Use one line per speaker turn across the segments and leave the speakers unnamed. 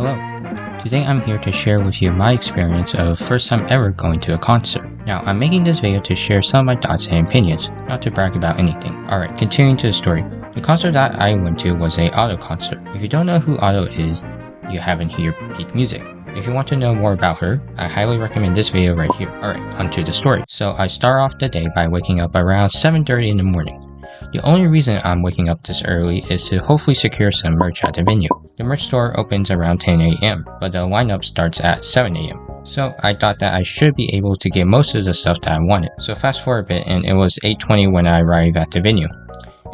Hello. Today I'm here to share with you my experience of first time ever going to a concert. Now, I'm making this video to share some of my thoughts and opinions, not to brag about anything. Alright, continuing to the story. The concert that I went to was a Otto concert. If you don't know who Otto is, you haven't heard peak music. If you want to know more about her, I highly recommend this video right here. Alright, onto the story. So I start off the day by waking up around 7:30 in the morning. The only reason I'm waking up this early is to hopefully secure some merch at the venue. The merch store opens around 10 a.m., but the lineup starts at 7 a.m. So I thought that I should be able to get most of the stuff that I wanted. So fast forward a bit and it was 8:20 when I arrived at the venue.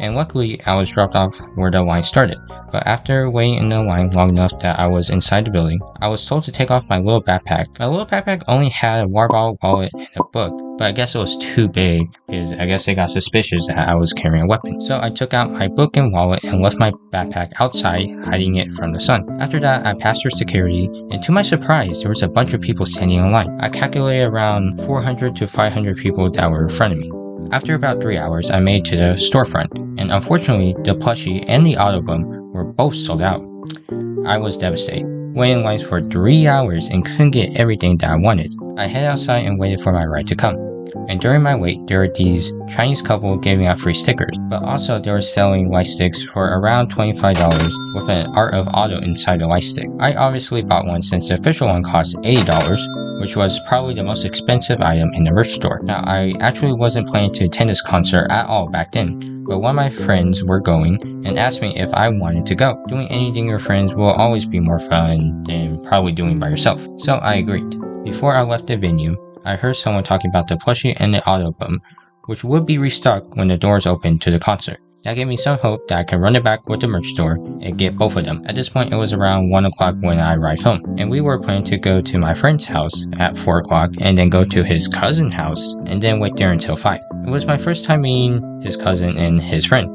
And luckily I was dropped off where the line started. But after waiting in the line long enough that I was inside the building, I was told to take off my little backpack. My little backpack only had a water bottle, wallet, and a book, but I guess it was too big because I guess they got suspicious that I was carrying a weapon. So I took out my book and wallet and left my backpack outside, hiding it from the sun. After that, I passed through security, and to my surprise, there was a bunch of people standing in line. I calculated around 400 to 500 people that were in front of me. After about 3 hours, I made it to the storefront, and unfortunately, the plushie and the autobum were both sold out. I was devastated. Waited in lines for 3 hours and couldn't get everything that I wanted. I headed outside and waited for my ride to come. And during my wait, there were these Chinese couple giving out free stickers, but also they were selling light sticks for around $25 with an Art of Otto inside the light stick. I obviously bought one since the official one cost $80, which was probably the most expensive item in the merch store. Now, I actually wasn't planning to attend this concert at all back then, but one of my friends were going and asked me if I wanted to go. Doing anything with your friends will always be more fun than probably doing by yourself. So I agreed. Before I left the venue, I heard someone talking about the plushie and the autobum, which would be restocked when the doors opened to the concert. That gave me some hope that I could run it back with the merch store and get both of them. At this point, it was around 1 o'clock when I arrived home, and we were planning to go to my friend's house at 4 o'clock and then go to his cousin's house and then wait there until 5. It was my first time meeting his cousin and his friend,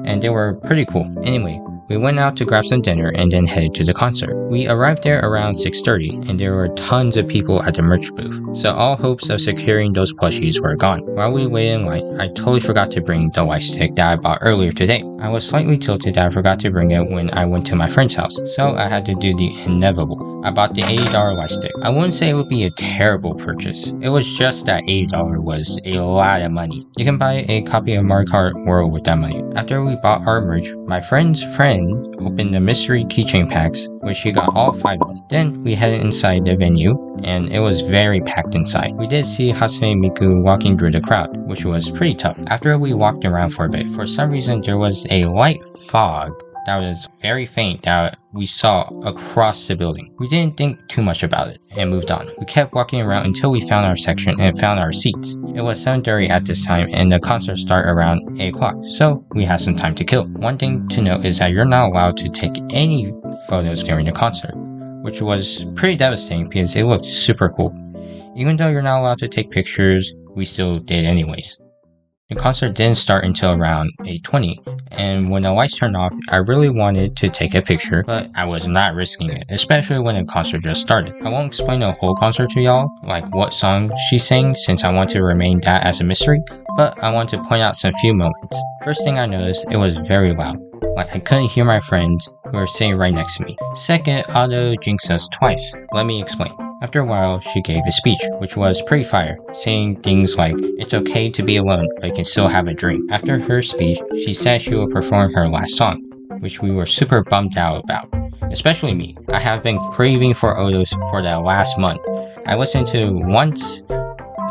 and they were pretty cool. Anyway, we went out to grab some dinner and then headed to the concert. We arrived there around 6:30 and there were tons of people at the merch booth, so all hopes of securing those plushies were gone. While we waited in line, I totally forgot to bring the light stick that I bought earlier today. I was slightly tilted that I forgot to bring it when I went to my friend's house, so I had to do the inevitable. I bought the $80 light stick. I wouldn't say it would be a terrible purchase. It was just that $80 was a lot of money. You can buy a copy of Mario Kart World with that money. After we bought our merch, my friend's friend opened the mystery keychain packs, which he got all 5 of. Then we headed inside the venue, and it was very packed inside. We did see Hatsune Miku walking through the crowd, which was pretty tough. After we walked around for a bit, for some reason there was a light fog that was very faint that we saw across the building. We didn't think too much about it and moved on. We kept walking around until we found our section and found our seats. It was 7:30 at this time and the concert started around 8 o'clock, so we had some time to kill. One thing to note is that you're not allowed to take any photos during the concert, which was pretty devastating because it looked super cool. Even though you're not allowed to take pictures, we still did anyways. The concert didn't start until around 8:20, and when the lights turned off, I really wanted to take a picture, but I was not risking it, especially when the concert just started. I won't explain the whole concert to y'all, like what song she sang, since I want to remain that as a mystery, but I want to point out some few moments. First thing I noticed, it was very loud. Like I couldn't hear my friends who were sitting right next to me. Second, Otto jinxed us twice. Let me explain. After a while, she gave a speech, which was pretty fire, saying things like, it's okay to be alone, but you can still have a dream. After her speech, she said she would perform her last song, which we were super bummed out about. Especially me. I have been craving for Odos for the last month. I listened to it once,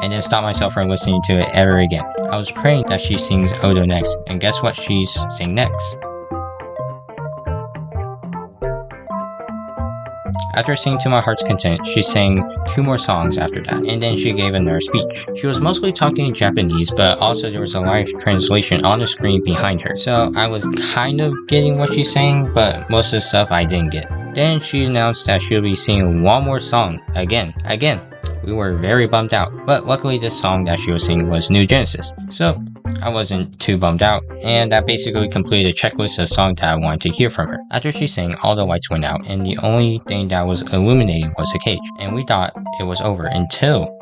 and then stopped myself from listening to it ever again. I was praying that she sings Odo next, and guess what she's sing next? After singing To My Heart's Content, she sang 2 more songs after that, and then she gave another speech. She was mostly talking in Japanese, but also there was a live translation on the screen behind her, so I was kind of getting what she's saying, but most of the stuff I didn't get. Then she announced that she'll be singing 1 more song, again. We were very bummed out, but luckily this song that she was singing was New Genesis, so I wasn't too bummed out, and that basically completed a checklist of songs that I wanted to hear from her. After she sang, all the lights went out, and the only thing that was illuminating was the cage, and we thought it was over until...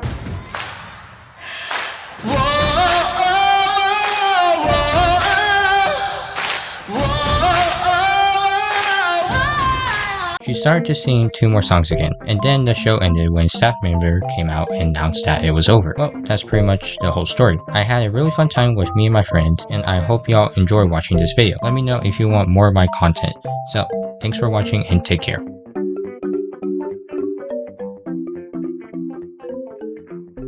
She started to sing 2 more songs again, and then the show ended when a staff member came out and announced that it was over. Well, that's pretty much the whole story. I had a really fun time with me and my friends, and I hope y'all enjoy watching this video. Let me know if you want more of my content. So, thanks for watching and take care.